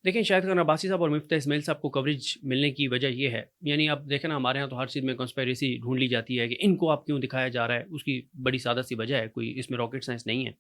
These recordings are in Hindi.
लेकिन शाहिद खान अब्बासी साहब और मिफ्ता इस्माइल साहब को कवरेज मिलने की वजह ये है, यानी आप देखें ना, हमारे यहाँ तो हर चीज़ में कंस्पेरेसी ढूंढ ली जाती है कि इनको आप क्यों दिखाया जा रहा है। उसकी बड़ी सादा सी वजह है, कोई इसमें रॉकेट साइंस नहीं है।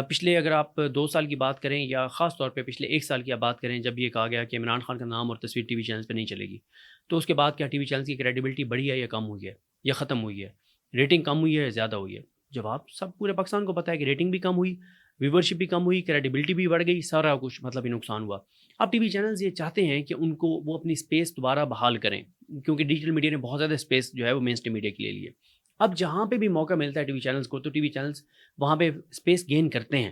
पिछले अगर आप 2 साल की बात करें या ख़ास तौर पे पिछले 1 साल की आप बात करें, जब ये कहा गया कि इमरान खान का नाम और तस्वीर टीवी चैनल्स पे नहीं चलेगी, तो उसके बाद क्या टीवी चैनल्स की क्रेडिबिलिटी बढ़ी है या कम हुई है या ख़त्म हुई है? रेटिंग कम हुई है या ज़्यादा हुई है? जवाब सब पूरे पाकिस्तान को पता है कि रेटिंग भी कम हुई, व्यूवरशिप भी कम हुई, क्रेडिबिलिटी भी बढ़ गई, सारा कुछ मतलब ही नुकसान हुआ। अब टीवी चैनल्स ये चाहते हैं कि उनको वो अपनी स्पेस दोबारा बहाल करें, क्योंकि डिजिटल मीडिया ने बहुत ज़्यादा स्पेस जो है वो मेन स्ट्रीम मीडिया के लिए ली है। अब जहाँ पे भी मौका मिलता है टीवी चैनल्स को, तो टीवी चैनल्स वहाँ पे स्पेस गेन करते हैं।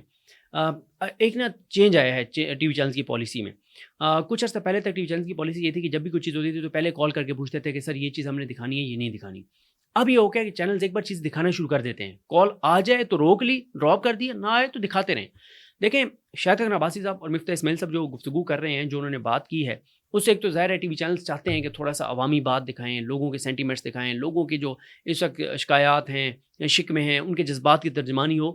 एक ना चेंज आया है टीवी चैनल्स की पॉलिसी में। कुछ अर्सा पहले तक टीवी चैनल्स की पॉलिसी ये थी कि जब भी कुछ चीज़ होती थी तो पहले कॉल करके पूछते थे कि सर ये चीज़ हमने दिखानी है, ये नहीं दिखानी। अब ये हो गया कि चैनल्स एक बार चीज़ दिखाना शुरू कर देते हैं, कॉल आ जाए तो रोक ली, ड्रॉप कर दिया, ना आए तो दिखाते रहें। देखें, शाहिद खान अब्बासी साहब और मिफ्ता इस्माइल साहब जो गुफ्तगू कर रहे हैं, जो उन्होंने बात की है, उससे एक तो ज़ाहिर है टीवी चैनल्स चाहते हैं कि थोड़ा-सा अवामी बात दिखाएँ, लोगों के सेंटिमेंट्स दिखाएँ, लोगों के जो इस वक़्त शिकायत हैं या शिकवे हैं, उनके जज़्बात की तर्जुमानी हो।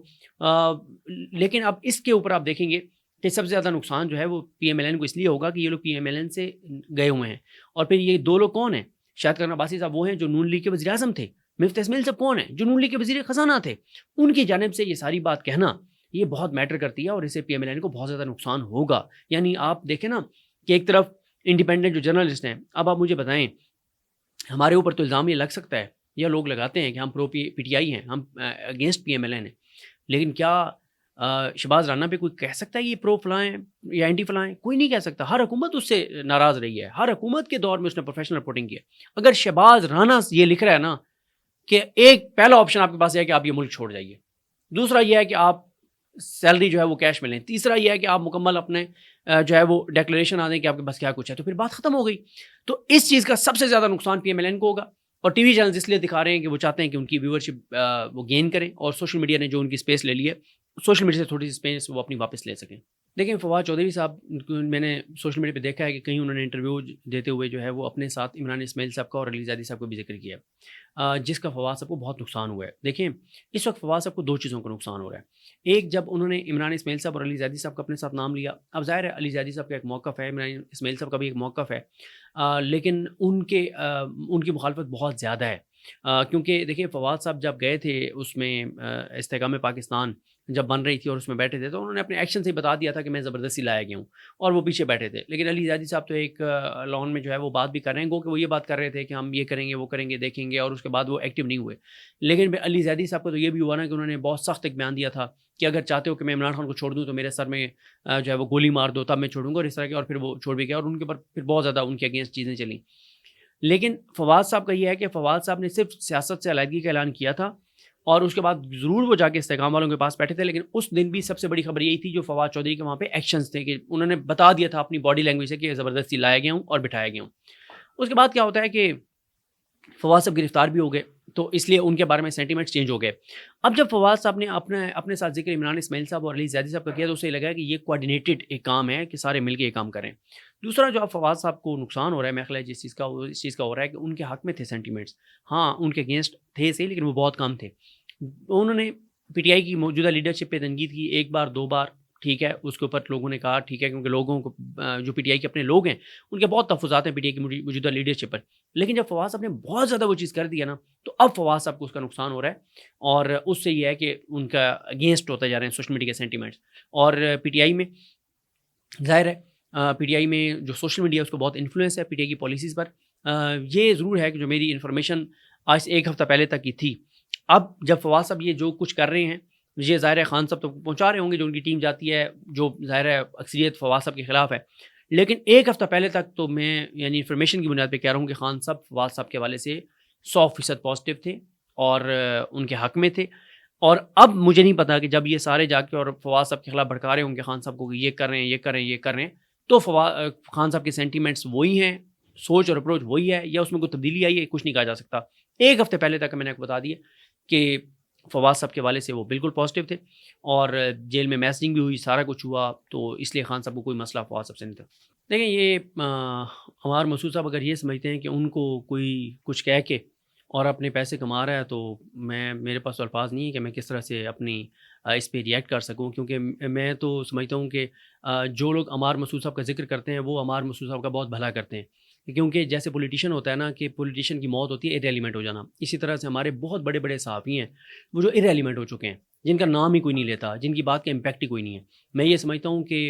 लेकिन अब इसके ऊपर आप देखेंगे कि सबसे ज़्यादा नुकसान जो है वो पीएमएलएन को इसलिए होगा कि ये लोग पीएमएलएन से गए हुए हैं। और फिर ये 2 लोग कौन हैं? शाहिद खान अब्बासी साहब वो हैं जो नून लीग के वज़ीर-ए-आज़म थे। मिफ्ता इस्माइल साहब कौन हैं? जो नून लीग के वज़ीर ख़ज़ाना थे। उनकी जानिब से ये सारी बात कहना, ये बहुत मैटर करती है और इससे पीएमएलएन को बहुत ज़्यादा नुकसान होगा। यानी आप देखें ना कि एक तरफ इंडिपेंडेंट जो जर्नलिस्ट हैं, अब आप मुझे बताएँ, हमारे ऊपर तो इल्ज़ाम ये लग सकता है या लोग लगाते हैं कि हम प्रो पीटीआई हैं, हम अगेंस्ट पीएमएलएन हैं। लेकिन क्या शहबाज राना पे कोई कह सकता है ये प्रो फलाँ हैं या एंटी फलाँ हैं? कोई नहीं कह सकता। हर हुकूमत उससे नाराज़ रही है। हर हुकूमत के दौर में उसने प्रोफेशनल रिपोर्टिंग की है। अगर शहबाज राना ये लिख रहा है ना कि एक पहला ऑप्शन आपके पास ये है कि आप ये मुल्क छोड़ जाइए। दूसरा ये है कि आप सैलरी जो है वो कैश में लें। तीसरा ये है कि आप मुकम्मल अपने जो है वो डिक्लेरेशन आ दें कि आपके पास क्या कुछ है, तो फिर बात ख़त्म हो गई। तो इस चीज़ का सबसे ज़्यादा नुकसान पीएमएलएन को होगा और टीवी चैनल्स इसलिए दिखा रहे हैं कि वो चाहते हैं कि उनकी व्यूअरशिप वो गेन करें और सोशल मीडिया ने जो उनकी स्पेस ले ली है, सोशल मीडिया से थोड़ी-सी स्पेस वो अपनी वापस ले सकें। देखिए, फवाद चौधरी साहब को मैंने सोशल मीडिया पे देखा है कि कहीं उन्होंने इंटरव्यू देते हुए जो है वो अपने साथ इमरान इस्माइल साहब का और अली ज़ैदी साहब का भी ज़िक्र किया है। जिसका फवाद साहब को बहुत नुकसान हुआ है। देखें, इस वक़्त फवाद साहब को 2 चीज़ों का नुकसान हो रहा है। एक, जब उन्होंने इमरान इस्माइल साहब और अली ज़ैदी साहब का अपने साथ नाम लिया, अब ज़ाहिर है अली ज़ैदी साहब का एक मौक़िफ़ है, इमरान इस्माइल साहब का भी एक मौक़िफ़ है। लेकिन उनकी मुखालफत बहुत ज़्यादा है। क्योंकि देखिए, फवाद साहब जब गए थे उसमें इस्तेहकाम पाकिस्तान जब बन रही थी और उसमें बैठे थे, तो उन्होंने अपने एक्शन से ही बता दिया था कि मैं ज़बरदस्ती लाया गया हूँ और वो पीछे बैठे थे। लेकिन अली ज़ैदी साहब तो एक लॉन में जो है वो बात भी कर रहे हैं, गो कि वो ये बात कर रहे थे कि हम ये करेंगे, वो करेंगे, देखेंगे, और उसके बाद वो एक्टिव नहीं हुए। लेकिन फिर अली ज़ैदी साहब को तो ये भी हुआ ना कि उन्होंने बहुत सख्त एक बयान दिया था कि अगर चाहते हो कि मैं इमरान खान को छोड़ दूँ तो मेरे सर में जो है वो गोली मार दो, तब मैं छोड़ूँगा, और इस तरह के, और फिर वो छोड़ भी गया और उनके ऊपर फिर बहुत ज़्यादा उनके अगेंस्ट चीज़ें चलीं। लेकिन फवाद साहब का ये है कि फवाद साहब ने सिर्फ सियासत से अलहदगी का ऐलान किया था और उसके बाद ज़रूर वो जाके इस्तेकाम वालों के पास बैठे थे, लेकिन उस दिन भी सबसे बड़ी खबर यही थी जो फवाद चौधरी के वहाँ पे एक्शंस थे कि उन्होंने बता दिया था अपनी बॉडी लैंग्वेज से कि ज़बरदस्ती लाया गया हूँ और बिठाया गया हूँ। उसके बाद क्या होता है कि फवाद साहब गिरफ्तार भी हो गए, तो इसलिए उनके बारे में सेंटिमेंट्स चेंज हो गए। अब जब फवाद साहब ने अपने अपने साथ ज़िक्र इमरान इस्माइल साहब और अली ज़ैदी साहब का किया, तो उसे लगा कि ये कोऑर्डिनेटेड एक काम है कि सारे मिलके ये काम करें। दूसरा जो अब फवाद साहब को नुकसान हो रहा है, मेरा ख्याल है जिस चीज़ का, वो इस चीज़ का हो रहा है कि उनके हक़ में थे सेंटिमेंट्स। हाँ, उनके अगेंस्ट थे सही, लेकिन वो बहुत कम थे। उन्होंने पीटीआई की मौजूदा लीडरशिप पे तनकीद की 1 बार, 2 बार, ठीक है, उसके ऊपर लोगों ने कहा ठीक है, क्योंकि लोगों को जो पीटीआई के अपने लोग हैं, उनके बहुत तहफ़्फ़ुज़ात हैं पीटीआई की मौजूदा लीडरशिप पर। लेकिन जब फवाद साहब ने बहुत ज़्यादा वो चीज़ कर दिया ना, तो अब फवाद साहब को उसका नुकसान हो रहा है और उससे ये है कि उनका अगेंस्ट होते जा रहे हैं सोशल मीडिया के सेंटिमेंट्स। और पीटीआई में ज़ाहिर है पीटीआई में जो सोशल मीडिया है उसको बहुत इन्फ्लुएंस है पीटीआई की पॉलिसीज़ पर। ये ज़रूर है कि जो मेरी इन्फॉर्मेशन आज से 1 हफ़्ता पहले तक की थी, अब जब फवाद साहब ये जो कुछ कर रहे हैं, ये ज़ाहिर है खान साहब तक पहुँचा रहे होंगे, जो उनकी टीम जाती है, जो ज़ाहिर है अक्सरियत फवाद साहब के खिलाफ है। लेकिन 1 हफ़्ता पहले तक तो मैं यानी इन्फॉर्मेशन की बुनियाद पे कह रहा हूँ कि खान साहब फवाद साहब के हवाले से 100% पॉजिटिव थे और उनके हक़ में थे। और अब मुझे नहीं पता कि जब ये सारे जाके और फवाद साहब के खिलाफ भड़का रहे होंगे खान साहब को कि ये कर रहे हैं, ये कर रहे हैं, ये कर रहे हैं, तो खान साहब के सेंटिमेंट्स वही हैं, सोच और अप्रोच वही है, या उसमें कोई तब्दीली आई है, कुछ नहीं कहा जा सकता। 1 हफ़्ते पहले तक मैंने आपको बता दिया कि फवाद साहब के हवाले से वो बिल्कुल पॉजिटिव थे और जेल में मैसेजिंग भी हुई, सारा कुछ हुआ, तो इसलिए खान साहब को कोई मसला फवाद साहब से नहीं था। देखिए, ये अमार मसूद साहब अगर ये समझते हैं कि उनको कोई कुछ कह के और अपने पैसे कमा रहा है, तो मेरे पास तो अल्फाज नहीं है कि मैं किस तरह से अपनी इस पे रिएक्ट कर सकूं, क्योंकि मैं तो समझता हूं कि जो लोग अमार मसूद साहब का जिक्र करते हैं वो अमार मसूद साहब का बहुत भला करते हैं, क्योंकि जैसे पॉलिटिशियन होता है ना कि पॉलिटिशियन की मौत होती है इरेलीवेंट हो जाना, इसी तरह से हमारे बहुत बड़े बड़े सहाफ़ी हैं वो जो इरेलीवेंट हो चुके हैं, जिनका नाम ही कोई नहीं लेता, जिनकी बात का इम्पैक्ट ही कोई नहीं है। मैं ये समझता हूँ कि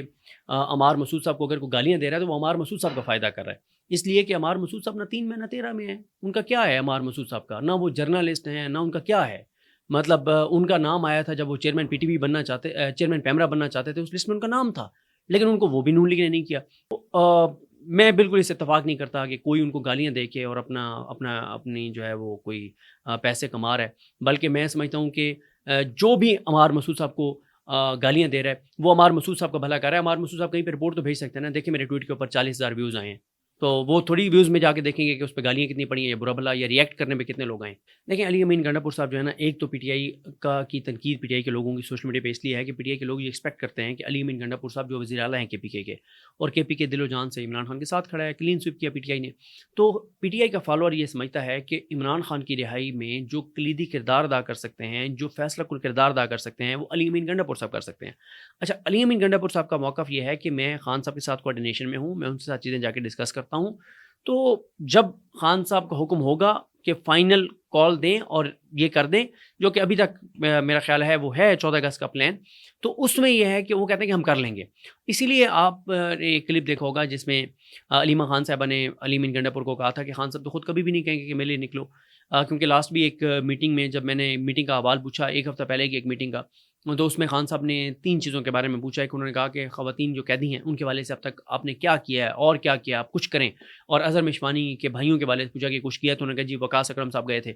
अमार मसूद साहब को अगर कोई गालियाँ दे रहा है तो वो अमार मसूद साहब का फ़ायदा कर रहा है, इसलिए कि अमार मसूद साहब ना 3 में ना 13 में है। उनका क्या है अमार मसूद साहब का? ना वो जर्नलिस्ट हैं, ना उनका क्या है। मतलब उनका नाम आया था जब वो चेयरमैन पीटीवी बनना चेयरमैन पैमरा बनना चाहते थे, उस लिस्ट में उनका नाम था, लेकिन उनको वो भी नून लीग ने नहीं किया। तो मैं बिल्कुल इससे इत्तेफ़ाक नहीं करता कि कोई उनको गालियाँ दे के और अपनी जो है वो कोई पैसे कमा रहा है। बल्कि मैं समझता हूँ कि जो भी अमार मसूद साहब को गालियाँ दे रहा है, वो अमार मसूद साहब का भला कर रहा है। अमार मसूद साहब कहीं पे रिपोर्ट तो भेज सकते हैं ना, देखिए मेरे ट्वीट के ऊपर 40,000 व्यूज़ आए हैं। तो वो थोड़ी व्यूज़ में जाके देखेंगे कि उस पे गालियाँ कितनी पड़ी हैं या बुरा भला या रिएक्ट करने में कितने लोग आए हैं। देखिए अली अमीन गंडापुर साहब जो है ना, एक तो पीटीआई की तनकीद पीटीआई के लोगों की सोशल मीडिया पे इसलिए है कि पीटीआई के लोग ये एक्सपेक्ट करते हैं कि अली अमीन गंडापुर साहब जो वज़ीर आला हैं केपीके के, और केपीके दिलो जान से इमरान खान के साथ खड़ा है, क्लीन स्वीप किया पीटीआई ने। तो पीटीआई का फॉलोअर ये समझता है कि इमरान खान की रिहाई में जो कलीदी किरदार अदा कर सकते हैं, जो फैसला कुन किरदार अदा कर सकते हैं, वो अली अमीन गंडापुर साहब कर सकते हैं। अच्छा, अली अमीन गंडापुर साहब का मौक़िफ़ ये है कि मैं खान साहब के साथ कोऑर्डिनेशन में हूँ, मैं उनके साथ चीज़ें जाके डिस्कस करता हूँ। तो जब खान साहब का हुक्म होगा कि फ़ाइनल कॉल दें और ये कर दें, जो कि अभी तक मेरा ख़्याल है वो है 14 अगस्त का प्लान, तो उसमें ये है कि वो कहते हैं कि हम कर लेंगे। इसीलिए आप एक क्लिप देखा होगा जिसमें अलीमा खान साहिबा ने अली अमीन गंडापुर को कहा था कि खान साहब तो खुद कभी भी नहीं कहेंगे कि मेरे लिए निकलो। क्योंकि लास्ट भी एक मीटिंग में जब मैंने मीटिंग का अहवाल पूछा 1 हफ़्ता पहले की एक मीटिंग का, तो उसमें खान साहब ने 3 चीज़ों के बारे में पूछा। एक उन्होंने कहा कि ख़वातीन जो कैदी हैं उनके हवाले से अब तक आपने क्या किया है और क्या किया, आप कुछ करें। और अज़हर मिशवानी के भाइयों के हवाले से पूछा कि कुछ किया, तो उन्होंने कहा जी वकास अकरम साहब गए थे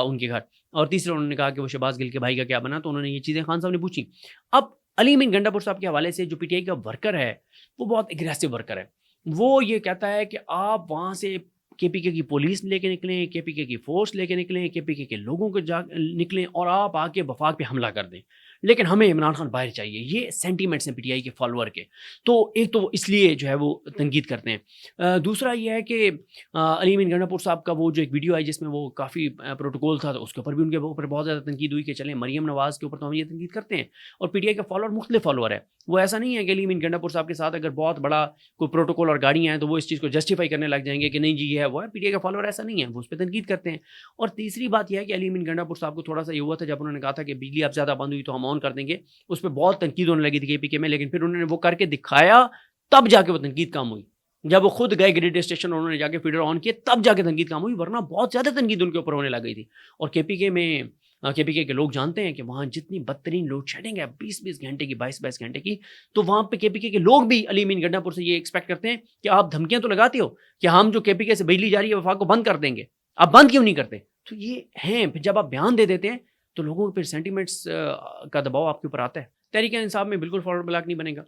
उनके घर। और तीसरा उन्होंने कहा कि वो शहबाज़ गिल के भाई का क्या बना, तो उन्होंने ये चीज़ें खान साहब ने पूछी। अब अली अमीन गंडापुर साहब के हवाले से जो पीटीआई का वर्कर है, वो बहुत एग्रेसिव वर्कर है। वो ये कहता है कि आप वहाँ से केपीके की पुलिस लेके निकलें, केपीके की फ़ोर्स लेके निकलें, केपीके के लोगों को निकलें और आप आके वफाक पे हमला कर दें। लेकिन हमें इमरान खान बाहर चाहिए, ये सेंटीमेंट्स हैं पीटीआई के फॉलोअर के। तो एक तो इसलिए जो है वो तनकीद करते हैं। दूसरा ये है कि अली अमीन गंडापुर साहब का वो जो एक वीडियो आई जिसमें वो काफ़ी प्रोटोकॉल था, तो उसके ऊपर भी उनके ऊपर बहुत ज़्यादा तनकीद हुई कि चलें मरियम नवाज़ के ऊपर तो हम ये तनकीद करते हैं। और पीटीआई का फॉलोअर मुख्तलिफ फॉलोअर है। वो ऐसा नहीं है कि अली अमीन गंडापुर साहब के साथ अगर बहुत बड़ा कोई प्रोटोकॉल और गाड़ियाँ हैं तो वो इस चीज़ को जस्टिफाई करने लग जाएँगे कि नहीं जी ये है वो है। पीटीआई का फॉलोअर ऐसा नहीं है, वो उस पे तनकीद करते हैं। और तीसरी बात ये है कि अली अमीन गंडापुर साहब को थोड़ा-सा ये हुआ था जब उन्होंने कहा था कि बिजली अब ज़्यादा बंद हुई तो हम ऑन कर देंगे। उस पे बहुत तनकीद होने लगी थी केपीके में, लेकिन फिर उन्होंने वो करके दिखाया, तब जाके वो तनकीद कम हुई। जब वो खुद गए ग्रिड स्टेशन और उन्होंने जाके फीडर ऑन किए, तब जाके तनकीद कम हुई, वरना बहुत ज़्यादा तनकीद उनके ऊपर होने लग गई थी। और केपीके में केपीके के लोग जानते हैं कि वहाँ जितनी बदतरीन लोड शेडिंग है 20-20 घंटे की, 22-22 घंटे की, तो वहाँ पे केपीके के लोग भी अली अमीन गंडापुर से ये एक्सपेक्ट करते हैं कि आप धमकियाँ तो लगाते हो कि हम जो केपीके से बिजली जा रही है वफाक को बंद कर देंगे, आप बंद क्यों नहीं करते? तो ये हैं, फिर जब आप बयान दे देते हैं तो लोगों को फिर सेंटिमेंट्स का दबाव आपके ऊपर आता है। तहरीक-ए-इंसाफ में बिल्कुल फॉरवर्ड ब्लॉक नहीं बनेगा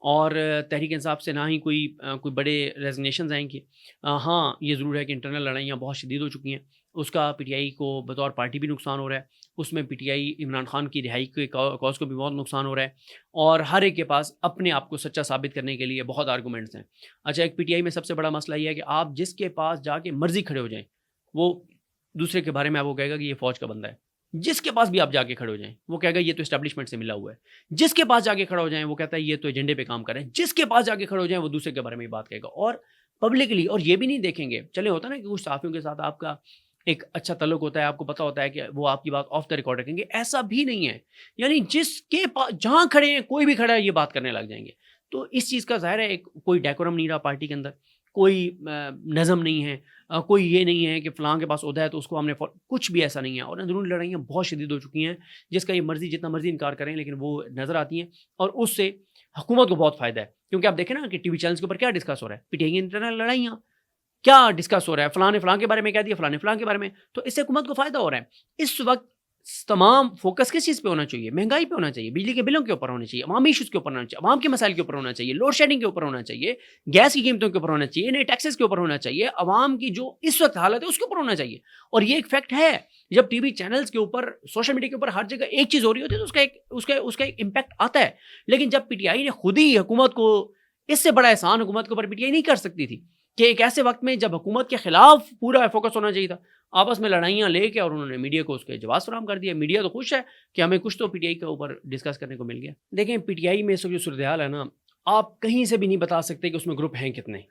और तहरीक-ए-इंसाफ से ना ही कोई बड़े रेज़िग्नेशंस आएँगे। हाँ, ये ज़रूर है कि इंटरनल लड़ाइयाँ बहुत शदीद हो चुकी हैं, उसका पीटीआई को बतौर पार्टी भी नुकसान हो रहा है। उसमें पीटीआई इमरान खान की रिहाई के कॉज़ को भी बहुत नुकसान हो रहा है और हर एक के पास अपने आप को सच्चा साबित करने के लिए बहुत आर्गूमेंट्स हैं। अच्छा, एक पीटीआई में सबसे बड़ा मसला ये है कि आप जिसके पास जाके मर्ज़ी खड़े हो जाएँ, वो दूसरे के बारे में आपको कहेगा कि ये फ़ौज का बंदा है। जिसके पास भी आप जाके खड़े हो जाएँ, वो कहेगा ये तो एस्टेब्लिशमेंट से मिला हुआ है। जिसके पास जाके खड़ा हो जाएँ, वो कहता है ये तो एजेंडे पे काम कर रहे हैं। जिसके पास जाके खड़े हो जाएँ, वो दूसरे के बारे में ही बात कहेगा और पब्लिकली। और ये भी नहीं देखेंगे, चले होता है ना कि कुछ सहाफ़ियों के साथ आपका एक अच्छा ताल्लुक होता है, आपको पता होता है कि वो आपकी बात ऑफ द रिकॉर्ड रखेंगे, ऐसा भी नहीं है। यानी जिसके पास जहाँ खड़े हैं, कोई भी खड़ा है, ये बात करने लग जाएँगे। तो इस चीज़ का ज़ाहिर है एक कोई डेकोरम नहीं रहा पार्टी के अंदर, कोई नज़म नहीं है, कोई ये नहीं है कि फ़लाँ के पास ओहदा है तो उसको हमने कुछ भी ऐसा नहीं है। और अंदरूनी लड़ाइयाँ बहुत शदीद हो चुकी हैं, जिसका ये मर्ज़ी जितना मर्ज़ी इनकार करें, लेकिन वो नज़र आती हैं और उससे हुकूमत को बहुत फ़ायदा है। क्योंकि आप देखें ना कि टीवी चैनल्स के ऊपर क्या डिस्कस हो रहा है, पीटीआई की इंटरनल लड़ाइयाँ, क्या डिस्कस हो रहा है, फ़लाँ ने फ़लाँ के बारे में कह दिया, फ़लाँ ने फ़लाँ के बारे में, तो इससे हुकूमत को फ़ायदा हो रहा है। इस वक़्त तमाम फ़ोकस किस चीज़ पे होना चाहिए? महँगाई पे होना चाहिए, बिजली के बिलों के ऊपर होना चाहिए, अवामी इश्यूज़ के ऊपर होना चाहिए, अवाम के मसाइल के ऊपर होना चाहिए, लोड शेडिंग के ऊपर होना चाहिए, गैस की कीमतों के ऊपर होना चाहिए, नए टैक्सेस के ऊपर होना चाहिए, अवाम की जो इस वक़्त हालत है उसके ऊपर होना चाहिए। और ये एक फैक्ट है, जब टीवी चैनल्स के ऊपर, सोशल मीडिया के ऊपर हर जगह एक चीज़ हो रही होती है तो उसका एक इम्पैक्ट आता है। लेकिन जब पीटीआई ने खुद ही हुकूमत को, इससे बड़ा एहसान हुकूमत के ऊपर पीटीआई नहीं कर सकती थी कि एक ऐसे वक़्त में जब हुकूमत के खिलाफ पूरा फ़ोकस होना चाहिए था, आपस में लड़ाइयाँ लेके और उन्होंने मीडिया को उसके जवाब फराहम कर दिया। मीडिया तो खुश है कि हमें कुछ तो पीटीआई के ऊपर डिस्कस करने को मिल गया। देखें, पीटीआई में इस वक़्त जो सूरत-ए-हाल है ना, आप कहीं से भी नहीं बता सकते कि उसमें ग्रुप हैं कितने,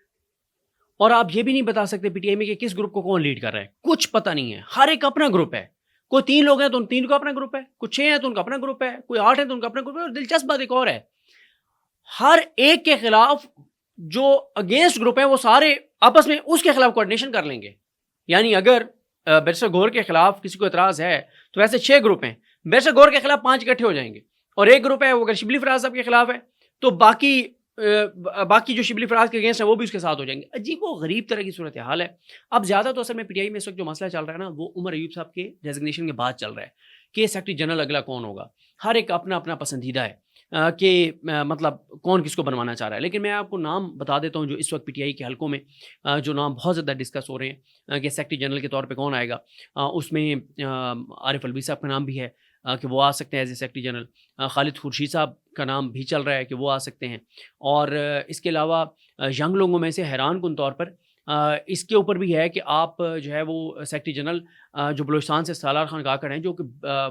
और आप ये भी नहीं बता सकते पीटीआई में कि किस ग्रुप को कौन लीड कर रहा है, कुछ पता नहीं है। हर एक अपना ग्रुप है। कोई 3 लोग हैं तो उन 3 का अपना ग्रुप है, कुछ 6 हैं तो उनका अपना ग्रुप है, कोई 8 है तो उनका अपना ग्रुप है। और दिलचस्प बात एक और है, हर एक के खिलाफ जो अगेंस्ट ग्रुप है वो सारे आपस में उसके खिलाफ कोऑर्डिनेशन कर लेंगे। यानी अगर बैरिस्टर गौहर के खिलाफ किसी को एतराज़ है तो वैसे 6 ग्रुप हैं, बैरिस्टर गौहर के खिलाफ 5 इकट्ठे हो जाएंगे, और एक ग्रुप है वो अगर शिबली फराज साहब के खिलाफ है तो बाकी जो शिबली फराज के अगेंस्ट है वो भी उसके साथ हो जाएंगे। अजीब व गरीब तरह की सूरत हाल है। अब ज़्यादा तो असल में पीटीआई में इस वक्त जो मसला चल रहा है ना, वो उमर अयूब साहब के डेजिग्नेशन के बाद चल रहा है कि सेक्रेटरी जनरल अगला कौन होगा। हर एक अपना अपना पसंदीदा है कि मतलब कौन किसको बनवाना चाह रहा है। लेकिन मैं आपको नाम बता देता हूँ जो इस वक्त पीटीआई के हलकों में जो नाम बहुत ज़्यादा डिस्कस हो रहे हैं कि सेक्रेटरी जनरल के तौर पे कौन आएगा। उसमें आरिफ अलवी साहब का नाम भी है कि वो आ सकते हैं as a secretary general. Khalid Khurshid साहब का नाम भी चल रहा है कि वो आ सकते हैं। और इसके अलावा यंग लोगों में से हैरान कुन तौर पर इसके ऊपर भी है कि आप जो है वो सेक्रेटरी जनरल जो बलूचिस्तान से सालार खान काकड़ हैं, जो कि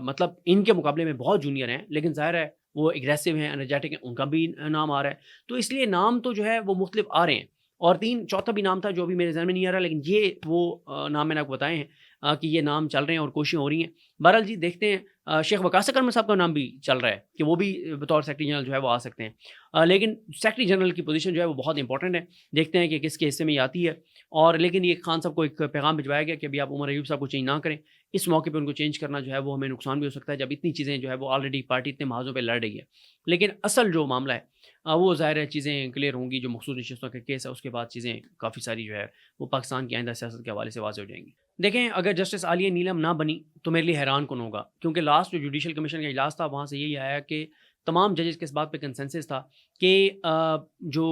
मतलब इनके मुकाबले में बहुत जूनियर हैं, लेकिन ज़ाहिर है वो एग्रेसिव हैं, एनर्जेटिक हैं, उनका भी नाम आ रहा है। तो इसलिए नाम तो जो है वो मुख्तलिफ आ रहे हैं। और चौथा भी नाम था जो अभी मेरे ज़हन में नहीं आ रहा, लेकिन ये वो नाम मैंने आपको बताए हैं कि ये नाम चल रहे हैं और कोशिशें हो रही हैं। बहरहाल जी देखते हैं। शेख वकास अकरम साहब का नाम भी चल रहा है कि वो भी बतौर सेक्रेटरी जनरल जो है वो आ सकते हैं। लेकिन सेक्रेटरी जनरल की पोजीशन जो है वो बहुत इंपॉर्टेंट है। देखते हैं कि किसके हिस्से में ये आती है। और लेकिन ये खान साहब को एक पैगाम भिजवाया गया कि अभी आप उमर अयूब साहब को चेंज ना करें। इस मौके पे उनको चेंज करना जो है वो हमें नुकसान भी हो सकता है, जब इतनी चीज़ें जो है वो ऑलरेडी पार्टी इतने महाजों पे लड़ रही है। लेकिन असल जो मामला है वो ज़ाहिर है चीज़ें क्लियर होंगी। जो मखसूस नशस्तों का केस है उसके बाद चीज़ें काफ़ी सारी जो है वो पाकिस्तान की आइंदा सियासत के हवाले से वाज़ेह हो जाएंगी। देखें, अगर जस्टिस आलिया नीलम ना बनी तो मेरे लिए हैरान कौन होगा, क्योंकि लास्ट जो जुडिशल कमीशन का इजलास था वहाँ से यही आया कि तमाम जजेस के इस बात पे कंसेंसस था कि जो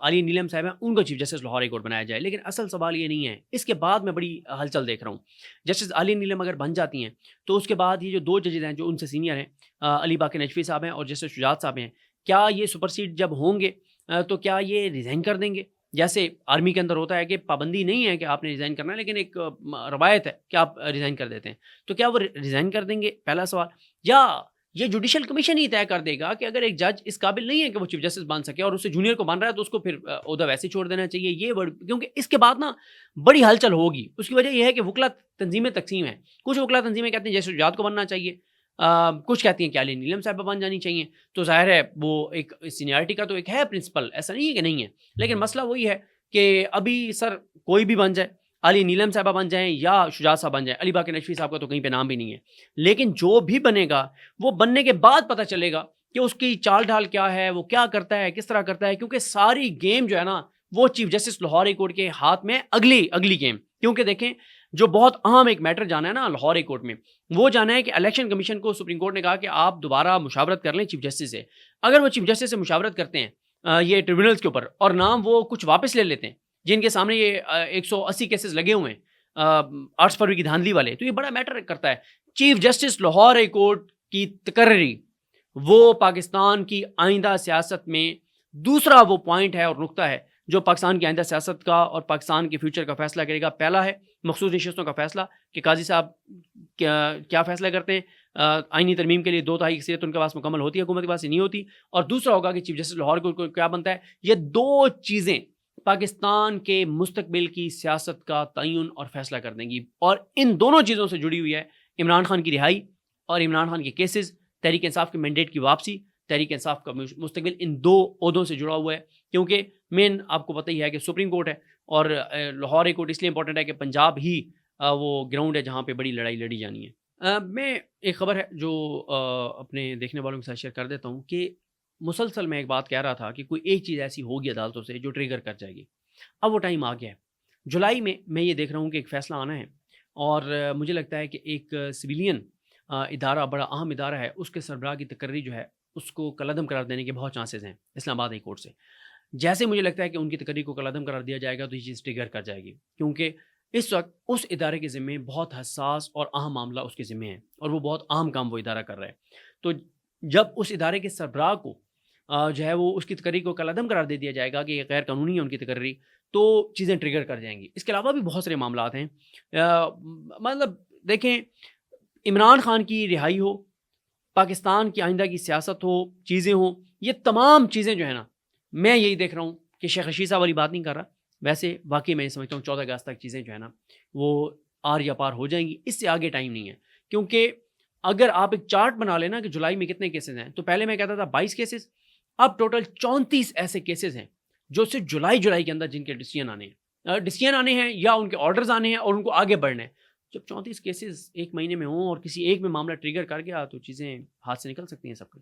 आलिया नीलम साहब हैं उनको chief justice Lahore high court बनाया जाए। लेकिन असल सवाल ये नहीं है। इसके बाद मैं बड़ी हलचल देख रहा हूँ। जस्टिस आलिया नीलम अगर बन जाती हैं तो उसके बाद ये जो 2 जजेस हैं जो उनसे सीनियर हैं, अली बाकी नजफी साहब हैं और जस्टिस शुजात साहब हैं, क्या ये सुपरसीड जब होंगे तो क्या ये रिज़ाइन कर देंगे? जैसे आर्मी के अंदर होता है कि पाबंदी नहीं है कि आपने रिज़ाइन करना है, लेकिन एक रवायत है कि आप रिज़ाइन कर देते हैं। तो क्या वो रिज़ाइन कर देंगे? पहला सवाल। या ये जुडिशल कमीशन ही तय कर देगा कि अगर एक जज इस काबिल नहीं है कि वो चीफ जस्टिस बन सके और उससे जूनियर को बन रहा है तो उसको फिर ओहदा वैसे ही छोड़ देना चाहिए। क्योंकि इसके बाद ना बड़ी हलचल होगी। उसकी वजह यह है कि वकला तंजीमें तकसीम है। कुछ वकला तंजीमें कहते हैं जैसे शुजात को बनना चाहिए, कुछ कहती हैं कि आलिया नीलम साहिबा बन जानी चाहिए। तो ज़ाहिर है वो एक सीनियरिटी का तो एक है प्रिंसिपल, ऐसा नहीं है कि नहीं है। लेकिन मसला वही है कि अभी सर कोई भी बन जाए, आलिया नीलम साहिबा बन जाएँ या शुजात साहब बन जाएँ, अली बाकी नजफी साहब का तो कहीं पे नाम भी नहीं है। लेकिन जो भी बनेगा वो बनने के बाद पता चलेगा कि उसकी चाल ढाल क्या है, वो क्या करता है, किस तरह करता है। क्योंकि सारी गेम जो है ना वो chief justice Lahore high court के हाथ में, अगली गेम। क्योंकि देखें, जो बहुत अहम एक मैटर जाना है ना लाहौर हाई कोर्ट में, वो जाना है कि इलेक्शन कमीशन को सुप्रीम कोर्ट ने कहा कि आप दोबारा मुशावरत कर लें चीफ जस्टिस से। अगर वो चीफ जस्टिस से मुशावरत करते हैं ये ट्रिब्यूनल्स के ऊपर और नाम वो कुछ वापस ले लेते हैं जिनके सामने ये 180 केसेस लगे हुए हैं 8 फरवरी की धांधली वाले, तो ये बड़ा मैटर करता है। Chief justice Lahore high court की तकर्री वो पाकिस्तान की आइंदा सियासत में दूसरा वो पॉइंट है और नुक्ता है जो पाकिस्तान की आइंदा सियासत का और पाकिस्तान के फ्यूचर का फैसला करेगा। पहला है मखसूस नशस्तों का फैसला कि काजी साहब क्या फ़ैसला करते हैं। आइनी तरमीम के लिए 2/3 अक्सरियत उनके पास मुकम्मल होती है, हुकूमत के पास नहीं होती। और दूसरा होगा कि चीफ जस्टिस लाहौर को क्या बनता है। ये 2 चीज़ें पाकिस्तान के मुस्तकबिल की सियासत का तयन और फैसला कर देंगी। और इन दोनों चीज़ों से जुड़ी हुई है इमरान खान की रिहाई और इमरान खान के केसेस, तहरीक इंसाफ के मैंडेट की वापसी, तहरीक इंसाफ का मुस्तकबिल, इन 2 ओहदों से जुड़ा हुआ है। क्योंकि मेन आपको पता ही है कि सुप्रीम कोर्ट है और लाहौर हाई कोर्ट इसलिए इंपॉर्टेंट है कि पंजाब ही वो ग्राउंड है जहाँ पे बड़ी लड़ाई लड़ी जानी है। मैं एक ख़बर है जो अपने देखने वालों के साथ शेयर कर देता हूँ कि मुसलसल मैं एक बात कह रहा था कि कोई एक चीज़ ऐसी होगी अदालतों से जो ट्रिगर कर जाएगी। अब वो टाइम आ गया है। जुलाई में मैं ये देख रहा हूँ कि एक फ़ैसला आना है और मुझे लगता है कि एक सिविलियन इदारा, बड़ा अहम इदारा है, उसके सरबराह की तकर्री जो है उसको कलअदम करार देने के बहुत चांसेज़ हैं इस्लामाबाद हाई कोर्ट से। जैसे मुझे लगता है कि उनकी तकर्री को कलअदम करार दिया जाएगा तो ये चीज़ ट्रिगर कर जाएगी, क्योंकि इस वक्त उस इदारे के ज़िम्मे बहुत हसास और अहम मामला उसके ज़िम्मे है और वो बहुत अहम काम वो इदारा कर रहा है। तो जब उस इदारे के सरबराह को जो है वो उसकी तकर्री को कलअदम करार दे दिया जाएगा कि ये गैर कानूनी है उनकी तकर्री, तो चीज़ें ट्रिगर कर जाएंगी। इसके अलावा भी बहुत सारे मामलात हैं। मतलब देखें, इमरान खान की रिहाई हो, पाकिस्तान की आइंदा की सियासत हो, चीज़ें हों, ये तमाम चीज़ें जो है ना मैं यही देख रहा हूँ कि शेख रशीद साहब वाली बात नहीं कर रहा, वैसे वाकई मैं समझता हूँ 14 अगस्त तक चीज़ें जो है ना वो आर या पार हो जाएंगी, इससे आगे टाइम नहीं है। क्योंकि अगर आप एक चार्ट बना लेना कि जुलाई में कितने केसेस हैं, तो पहले मैं कहता था 22 केसेस, अब टोटल 34 ऐसे केसेस हैं जो सिर्फ जुलाई के अंदर जिनके डिसीजन आने हैं या उनके ऑर्डर्स आने हैं और उनको आगे बढ़ना है। जब 34 केसेस एक महीने में हों और किसी एक में मामला ट्रिगर कर गया तो चीज़ें हाथ से निकल सकती हैं सबकी।